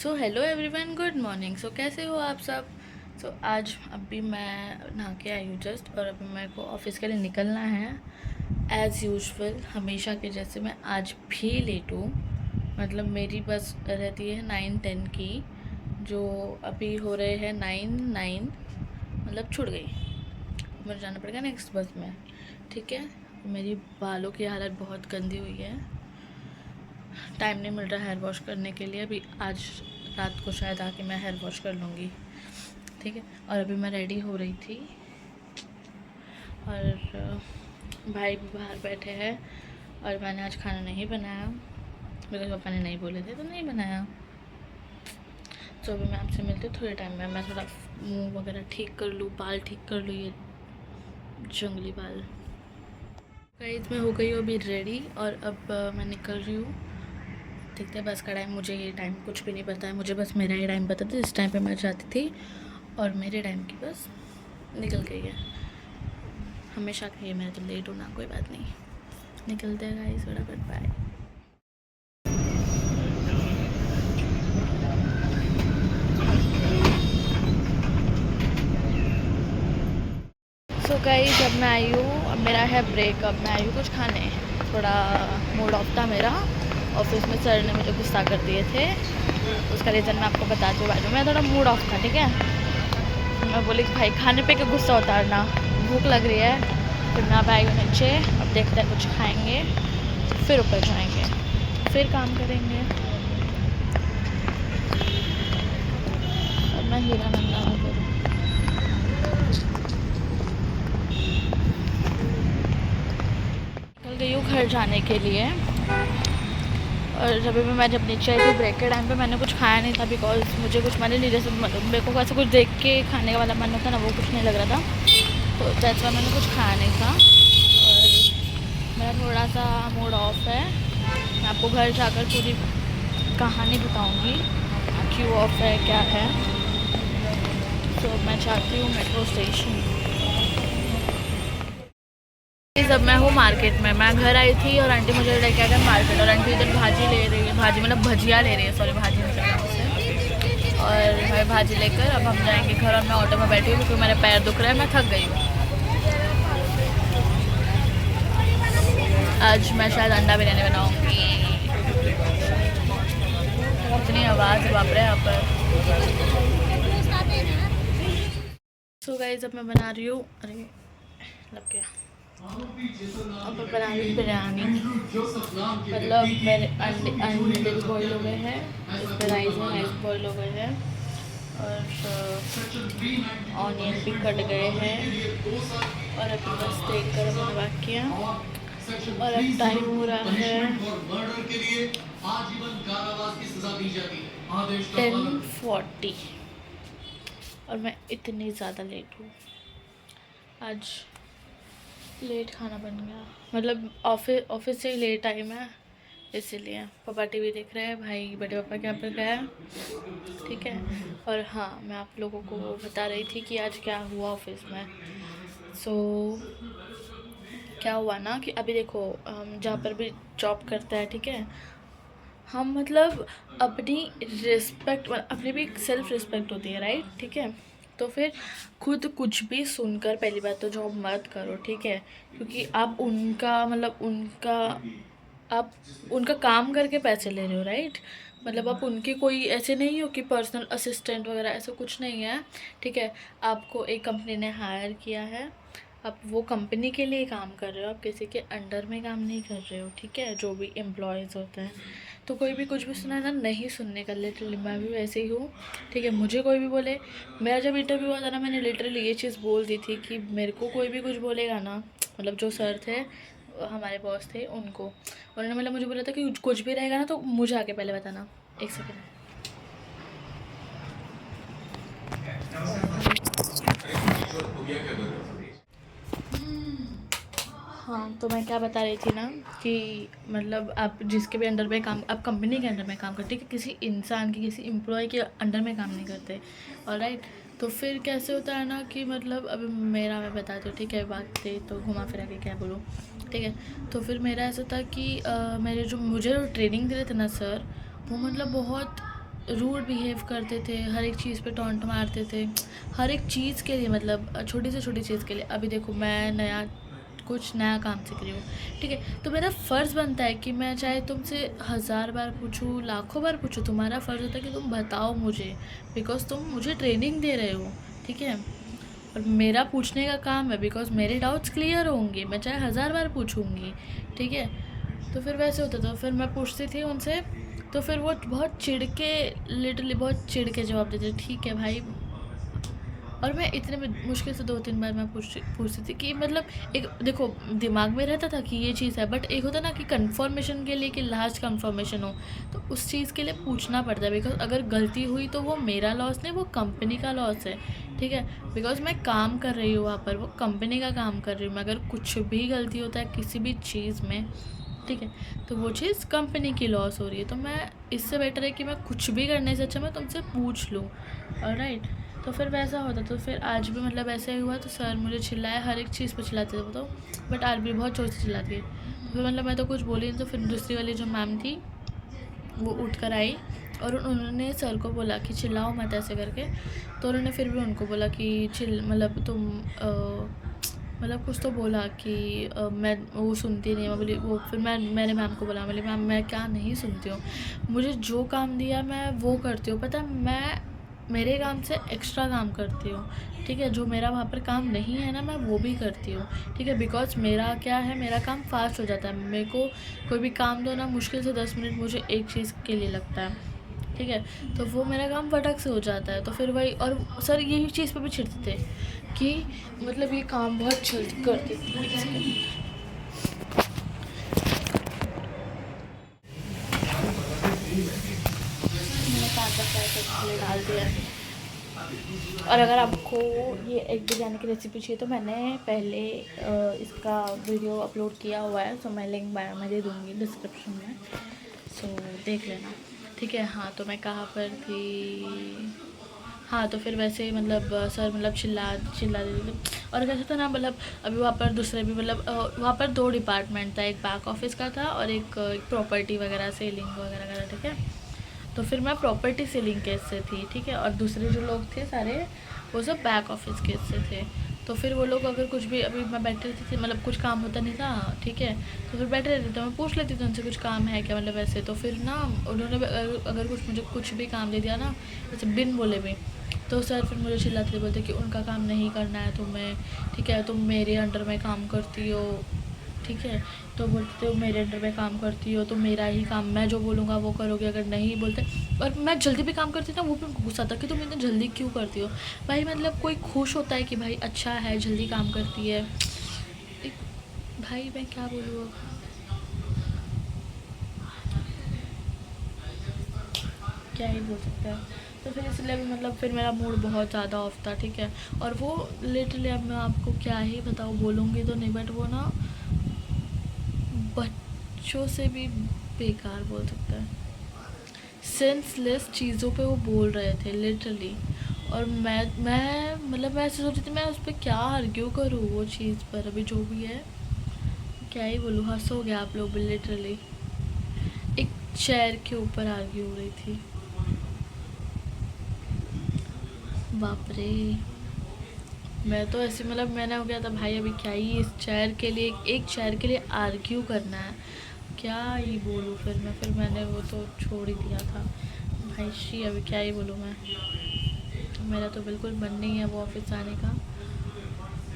सो hello everyone, good morning. So कैसे हो आप सब। आज अभी मैं नहा के आई हूँ जस्ट, और अभी मेरे को ऑफिस के लिए निकलना है। एज़ यूजुअल हमेशा के जैसे मैं आज भी लेट हूँ। मतलब मेरी बस रहती है 9:10 की, जो अभी हो रहे हैं 9:09, मतलब छूट गई। मुझे जाना पड़ेगा नेक्स्ट बस में, ठीक है। मेरी बालों की हालत बहुत गंदी हुई है, टाइम नहीं मिल रहा हेयर वॉश करने के लिए। अभी आज रात को शायद आके मैं हेयर वॉश कर लूँगी, ठीक है। और अभी मैं रेडी हो रही थी, और भाई भी बाहर बैठे हैं, और मैंने आज खाना नहीं बनाया बिकॉज पापा ने नहीं बोले थे तो नहीं बनाया। तो अभी मैं आपसे मिलती हूँ थोड़े टाइम में। मैं थोड़ा मुंह वगैरह ठीक कर लूँ, बाल ठीक कर लूँ, ये जंगली बाल। गाइस मैं हो गई हूँ अभी रेडी, और अब मैं निकल रही हूँ। देखते हैं बस का टाइम, मुझे ये टाइम कुछ भी नहीं पता है, मुझे बस मेरा ही टाइम पता था जिस टाइम पे मैं जाती थी, और मेरे टाइम की बस निकल गई है। हमेशा कहिए मैं तो लेट हूँ ना, कोई बात नहीं, निकलते हैं गाइस, फटाफट बाय। सो गाइस अब मैं आई हूँ, अब मेरा है ब्रेक। अब मैं आई हूँ कुछ खाने, थोड़ा मूड ऑफ था मेरा। ऑफिस में सर ने मुझे गुस्सा कर दिए थे, उसका रीज़न मैं आपको बताती हूँ बाद में। मैं थोड़ा मूड ऑफ था, ठीक है। मैं बोली भाई खाने पे क्या गुस्सा उतारना, भूख लग रही है। फिर मैं अब आई हूँ नीचे, अब देखते हैं कुछ खाएंगे, फिर ऊपर जाएंगे, फिर काम करेंगे। अब मैं हीरानंदा में फिर निकल गई हूँ घर जाने के लिए। और जब नीचे आई थी ब्रेक के टाइम पे, मैंने कुछ खाया नहीं था बिकॉज मुझे कुछ मन नहीं, जैसे मेरे को ऐसा कुछ देख के खाने वाला मन होता ना, वो कुछ नहीं लग रहा था, तो दैट्स वाई मैंने कुछ खाया नहीं था। और मेरा थोड़ा सा मूड ऑफ है। मैं आपको घर जाकर पूरी कहानी बताऊंगी क्यों ऑफ है, क्या है। तो मैं चाहती हूँ मेट्रो स्टेशन। अब मैं हूँ मार्केट में। मैं घर आई थी और आंटी मुझे लेके आ गए मार्केट, और आंटी इधर भाजी ले रही है, भाजी मतलब भजिया ले रही है, सॉरी भाजी नहीं चल रहा मुझसे। और मैं भाजी लेकर अब हम जाएंगे घर, और मैं ऑटो में बैठी हूँ क्योंकि मेरे पैर दुख रहे हैं, मैं थक गई हूँ। आज मैं शायद अंडा बिरयानी बनाऊँगी। इतनी आवाज़ बाप रे यहाँ पर। सो गाइस अब मैं बना रही हूँ, अरे लग गया। अब मैं बना रही हूँ बिरयानी, मतलब मेरे अंडे भी बॉयल हो गए हैं, इस पर राइस बॉयल हो गए हैं, और ऑनियन भी कट गए हैं, और अभी बस देख कर अपने बाकी हैं। और अब टाइम हो रहा है 10:40, और मैं इतनी ज़्यादा लेट हूँ। आज लेट खाना बन गया, मतलब ऑफिस से ही लेट आई मैं, इसीलिए। पापा टीवी देख रहे हैं, भाई बड़े पापा के यहाँ पर गया, ठीक है। और हाँ, मैं आप लोगों को बता रही थी कि आज क्या हुआ ऑफिस में। सो क्या हुआ ना कि अभी देखो, हम जहाँ पर भी जॉब करते हैं, ठीक है, हम मतलब अपनी रिस्पेक्ट, अपनी भी सेल्फ रिस्पेक्ट होती है, राइट, ठीक है। तो फिर खुद कुछ भी सुनकर पहली बात तो जॉब मत करो, ठीक है। क्योंकि आप उनका काम करके पैसे ले रहे हो, राइट। मतलब आप उनके कोई ऐसे नहीं हो कि पर्सनल असिस्टेंट वगैरह, ऐसा कुछ नहीं है, ठीक है। आपको एक कंपनी ने हायर किया है, आप वो कंपनी के लिए काम कर रहे हो, आप किसी के अंडर में काम नहीं कर रहे हो, ठीक है। जो भी एम्प्लॉयज़ होते हैं, तो कोई भी कुछ भी सुना है ना, नहीं सुनने का। लिटरली मैं भी वैसे ही हूँ, ठीक है। मुझे कोई भी बोले, मेरा जब इंटरव्यू हुआ था ना, मैंने लिटरली ये चीज़ बोल दी थी कि मेरे को कोई भी कुछ बोलेगा ना, मतलब जो सर थे, हमारे बॉस थे, उन्होंने मतलब मुझे बोला था कि कुछ भी रहेगा ना तो मुझे आके पहले बताना। एक सेकेंड। हाँ, तो मैं क्या बता रही थी ना कि मतलब आप जिसके भी अंडर में काम, आप कंपनी के अंडर में काम करते, कि किसी इंसान की, किसी एम्प्लॉय के अंडर में काम नहीं करते, ऑलराइट। तो फिर कैसे होता है ना कि मतलब अभी मेरा, मैं बताती हूँ, ठीक है, बात थी तो घुमा फिरा के क्या बोलूँ, ठीक है। तो फिर मेरा ऐसा था कि मेरे जो मुझे ट्रेनिंग दे रहे थे ना सर, वो मतलब बहुत रूड बिहेव करते थे, हर एक चीज़ पे टॉन्ट मारते थे, हर एक चीज़ के लिए, मतलब छोटी से छोटी चीज़ के लिए। अभी देखो मैं कुछ नया काम सीख रही हूँ, ठीक है, तो मेरा फ़र्ज़ बनता है कि मैं चाहे तुमसे 1000 बार पूछूँ, लाखों बार पूछूँ, तुम्हारा फ़र्ज़ होता है कि तुम बताओ मुझे, बिकॉज़ तुम मुझे ट्रेनिंग दे रहे हो, ठीक है। और मेरा पूछने का काम है, बिकॉज़ मेरे डाउट्स क्लियर होंगे, मैं चाहे 1000 बार पूछूँगी, ठीक है। तो फिर वैसे होता था, फिर मैं पूछती थी उनसे, तो फिर वो बहुत चिढ़ के, लिटरली बहुत चिढ़ के जवाब देते, ठीक है भाई। और मैं इतने में मुश्किल से 2-3 बार मैं पूछती थी कि मतलब, एक देखो दिमाग में रहता था कि ये चीज़ है, बट एक होता ना कि कंफर्मेशन के लिए, कि लास्ट कंफर्मेशन हो, तो उस चीज़ के लिए पूछना पड़ता है, बिकॉज अगर गलती हुई तो वो मेरा लॉस नहीं, वो कंपनी का लॉस है, ठीक है। बिकॉज मैं काम कर रही हूँ वहाँ पर, वो कंपनी का काम कर रही हूँ मैं, अगर कुछ भी गलती होता है किसी भी चीज़ में, ठीक है, तो वो चीज़ कंपनी की लॉस हो रही है, तो मैं, इससे बेटर है कि मैं कुछ भी करने से अच्छा मैं तुमसे पूछ लूँ, ऑलराइट। तो फिर वैसा होता, तो फिर आज भी मतलब ऐसे ही हुआ, तो सर मुझे चिल्लाया, हर एक चीज़ पे चिल्लाते थे वो तो, बट आज भी बहुत जोर से चिल्लाती है। तो फिर मतलब मैं तो कुछ बोली नहीं, तो फिर दूसरी वाली जो मैम थी वो उठ कर आई, और उन्होंने सर को बोला कि चिल्लाओ मत ऐसे करके। तो उन्होंने फिर भी उनको बोला कि मतलब तुम मतलब कुछ तो बोला कि मैं वो सुनती नहीं, मैं बोली वो, फिर मैंने मैम को बोला, बोली मैम मैं क्या नहीं सुनती हूँ, मुझे जो काम दिया मैं वो करती हूँ, पता है मैं मेरे काम से एक्स्ट्रा काम करती हूँ, ठीक है, जो मेरा वहाँ पर काम नहीं है ना मैं वो भी करती हूँ, ठीक है, बिकॉज मेरा क्या है, मेरा काम फास्ट हो जाता है, मेरे को कोई भी काम दो ना, मुश्किल से 10 मिनट मुझे एक चीज़ के लिए लगता है, ठीक है, तो वो मेरा काम फटक से हो जाता है। तो फिर वही, और सर यही चीज़ पे भी चिढ़ते थे कि मतलब ये काम बहुत जल्दी करते थे। मैंने कांदा फ्राई करके डाल दिया। और अगर आपको ये एग बिरयानी की रेसिपी चाहिए तो मैंने पहले इसका वीडियो अपलोड किया हुआ है, तो मैं लिंक बायो में दे दूँगी डिस्क्रिप्शन में, सो देख लेना, ठीक है। हाँ, तो मैं कहाँ पर थी, हाँ, तो फिर वैसे ही मतलब सर मतलब चिल्ला देते थे, और कैसे था ना, मतलब अभी वहाँ पर दूसरे भी, मतलब वहाँ पर 2 डिपार्टमेंट था, एक बैक ऑफिस का था और एक प्रॉपर्टी वगैरह सेलिंग वगैरह का, ठीक है। तो फिर मैं प्रॉपर्टी सेलिंग केस से थी, ठीक है, और दूसरे जो लोग थे सारे वो सब बैक ऑफिस केस से थे। तो फिर वो लोग अगर कुछ भी, अभी मैं बैठी रहती थी, मतलब कुछ काम होता नहीं था, ठीक है, तो फिर बैठे रहते थे, मैं पूछ लेती थी उनसे कुछ काम है क्या, मतलब ऐसे। तो फिर ना उन्होंने अगर कुछ मुझे कुछ भी काम दे दिया ना, जैसे बिन बोले भी, तो सर फिर मुझे चिल्लाते बोलते कि उनका काम नहीं करना है तुम्हें, ठीक है, तुम मेरे अंडर में काम करती हो, ठीक है, तो बोलते हो मेरे अंडर में काम करती हो तो मेरा ही काम, मैं जो बोलूँगा वो करोगे, अगर नहीं बोलते। और मैं जल्दी भी काम करती थी ना, वो भी उनको गुस्सा था कि तुम इतनी जल्दी क्यों करती हो भाई, मतलब कोई खुश होता है कि भाई अच्छा है जल्दी काम करती है, एक, भाई मैं क्या बोलूँ अब, क्या ही बोल सकते हैं। तो फिर इसलिए भी मतलब फिर मेरा मूड बहुत ज़्यादा ऑफ था, ठीक है, और वो लिटरली, अब मैं आपको क्या ही बताऊँ, बोलूँगी तो नहीं, बट वो ना बच्चों से भी बेकार बोल सकते हैं, सेंसलेस चीज़ों पे वो बोल रहे थे लिटरली। और मैं मतलब मैं ऐसे सोच रही थी मैं उस पर क्या आर्ग्यू करूँ वो चीज़ पर, अभी जो भी है क्या ही बोलूँ, हंसोगे आप लोग भी, लिटरली एक चेयर के ऊपर आर्ग्यू हो रही थी, बाप रे। मैं तो ऐसे मतलब मैंने हो गया था भाई, अभी क्या ही इस चेयर के लिए, एक चेयर के लिए आर्ग्यू करना है, क्या ही बोलूँ। फिर मैंने वो तो छोड़ ही दिया था भाई, शी अभी क्या ही बोलूँ मैं, मेरा तो बिल्कुल मन नहीं है वो ऑफिस आने का,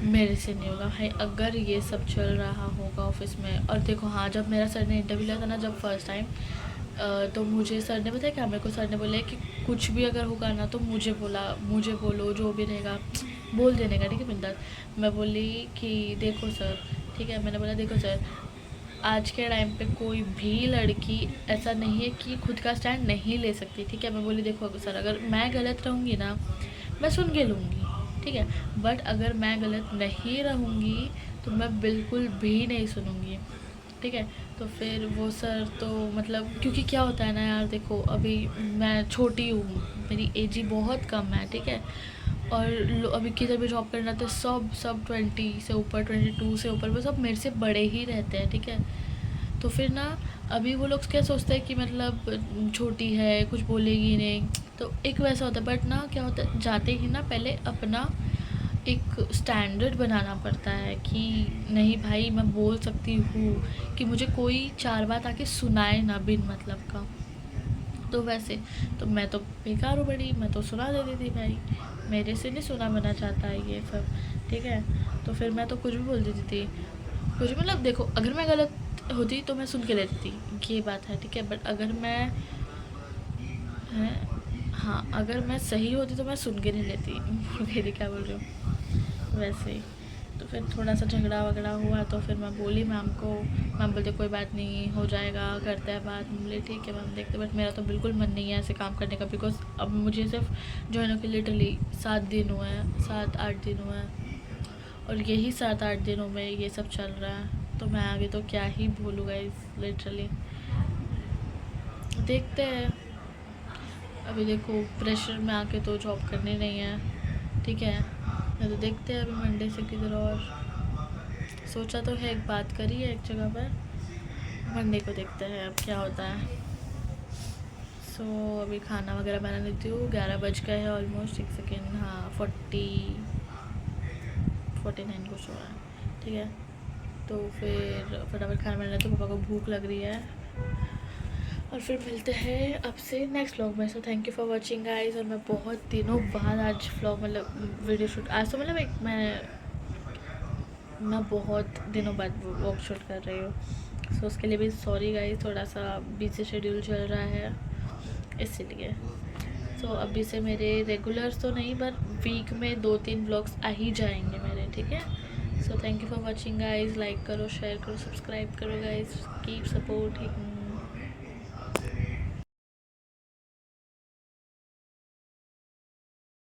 मेरे से नहीं होगा भाई अगर ये सब चल रहा होगा ऑफिस में। और देखो हाँ, जब मेरा सर ने इंटरव्यू लिया था ना, जब फर्स्ट टाइम, तो मुझे सर ने बताया क्या, मेरे को सर ने बोला कि कुछ भी अगर होगा ना तो मुझे बोलो, जो भी रहेगा बोल देने का, ठीक है बिंदास। मैं बोली कि देखो सर, ठीक है, मैंने बोला देखो सर, आज के टाइम पे कोई भी लड़की ऐसा नहीं है कि खुद का स्टैंड नहीं ले सकती, ठीक है। मैं बोली देखो सर, अगर मैं गलत रहूँगी ना मैं सुन के लूँगी, ठीक है, बट अगर मैं गलत नहीं रहूँगी तो मैं बिल्कुल भी नहीं सुनूँगी, ठीक है। तो फिर वो सर तो मतलब, क्योंकि क्या होता है ना यार, देखो अभी मैं छोटी हूँ, मेरी एज ही बहुत कम है, ठीक है, और अभी किधर भी जॉब करना तो सब सब 20 से ऊपर, 22 से ऊपर, वो सब मेरे से बड़े ही रहते हैं, ठीक है। तो फिर ना अभी वो लोग क्या सोचते हैं कि मतलब छोटी है, कुछ बोलेगी नहीं, तो एक वैसा होता है। बट ना क्या होता है, जाते ही ना पहले अपना एक स्टैंडर्ड बनाना पड़ता है कि नहीं भाई मैं बोल सकती हूँ, कि मुझे कोई 4 बात आके सुनाए ना बिन मतलब का। तो वैसे तो मैं तो बेकार हूँ बड़ी, मैं तो सुना देती थी भाई, मेरे से नहीं सुना बना चाहता है ये सब, ठीक है। तो फिर मैं तो कुछ भी बोल देती थी, कुछ मतलब देखो, अगर मैं गलत होती तो मैं सुन के लेती थी, ये बात है, ठीक है। बट अगर मैं हाँ, अगर मैं सही होती तो मैं सुन के नहीं लेती मेरी क्या बोल रही हूँ, वैसे ही। तो फिर थोड़ा सा झगड़ा वगड़ा हुआ, तो फिर मैं बोली मैम को। मैम बोलते कोई बात नहीं, हो जाएगा, करते हैं बात। मैं बोली ठीक है मैम, देखते। बट मेरा तो बिल्कुल मन नहीं है ऐसे काम करने का, बिकॉज अब मुझे सिर्फ ज्वाइन होकर लिटरली 7 दिन हुए हैं, 7-8 दिन हुए हैं, और यही 7-8 दिनों में ये सब चल रहा है। तो मैं आगे तो क्या ही बोलूँगा इस लिटरली, देखते हैं। अभी देखो प्रेशर में आके तो जॉब करनी नहीं है, ठीक है। मैं तो देखते हैं अभी मंडे से किधर और सोचा तो है, एक बात करी है एक जगह पर, मंडे को देखते हैं अब क्या होता है। सो अभी खाना वगैरह बना लेती हूँ, 11 बज गए हैं ऑलमोस्ट। 1 सेकेंड, हाँ 49 कुछ हो रहा है, ठीक है। तो फिर फटाफट खाना बना लेते, पापा को भूख लग रही है, और फिर मिलते हैं अब से नेक्स्ट व्लॉग में। So thank you for watching guys. और मैं बहुत दिनों बाद आज व्लॉग मतलब वीडियो शूट, आज तो मतलब एक मैं बहुत दिनों बाद व्लॉग शूट कर रही हूँ। सो उसके लिए भी सॉरी गाइज, थोड़ा सा बिजी शेड्यूल चल रहा है इसीलिए। सो अभी से मेरे रेगुलर्स तो नहीं, पर वीक में 2-3 व्लॉग्स आ ही जाएंगे मेरे, ठीक है। So thank you for watching guys, like करो, शेयर करो, सब्सक्राइब करो गाइज, कीप सपोर्टिंग